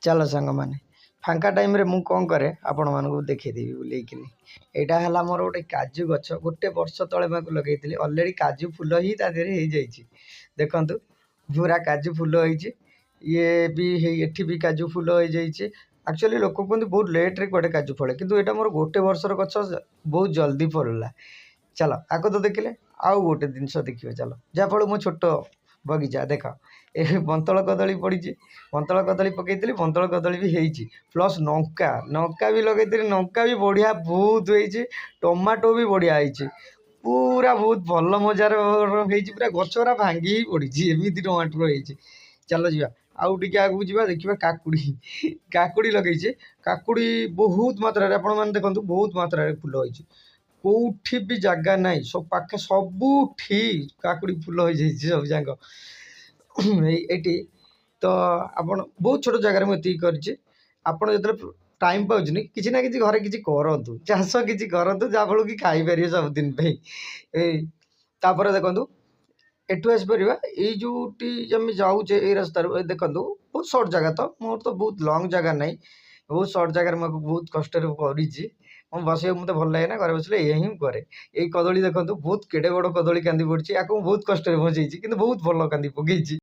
चलो सांग मैंने फांका टाइम रे मु कौन करे आपण मानक देखीदेवी बुलेकिनी यहाँ है मोर गोटे काजू गछ गोटे वर्ष तले लगे अलरेडी काजू फूल ही देखु पूरा काजू फूल होती ये भी एठी भी काजू फूल हो जाइए एक्चुअली लोक कहते बहुत लेट्रे कटे काजू फले किंतु यहाँ मोर गोटे वर्षर गछ बहुत जल्दी फलला। चलो आग तो देखिले आउ गोटे जिनस देखिए चलो जहाँफल मो छोट बगीचा देख ये बंतल कदली पड़ी बंतल कदली पकई बंतल कदली भी होती प्लस नौका नौका भी लगे नौका भी बढ़िया बहुत होती टमाटो भी बढ़िया होती पूरा बहुत भल मजार पूरा गचरा भांगी ही पड़ी एमती टमाटर होती। चलो जी आउ टे आगू जा देखा काकुड़ी काकुड़ी लगे काकुड़ी बहुत मात्रा आपण मैंने देखो बहुत मात्रा फूल होती कौटी भी जगह ना सब पाखे सबुठी काकुड़ी फूल हो जाए सब जाक ये तो आपड़ बहुत छोट जगार मुझे कर आपड़ जो टाइम पाँच कि ना कि घरे कि करूँ चाष कि करूँ जहाँफल कि खाईपर सबुदिन देखु एठू आसपर ये जो जाऊे ये रास्तार देखो बहुत सर्ट जगह तो मोर तो बहुत लंग जगह ना बहुत सर्ट जगार बहुत कष्ट कर बस मत भल लगे ना घर बसले ये हिं कै ये कदली देखो बहुत केड़े बड़ कदली कांदी पड़ी या बहुत कष्ट बचेगी कि बहुत भल कांदी पकई।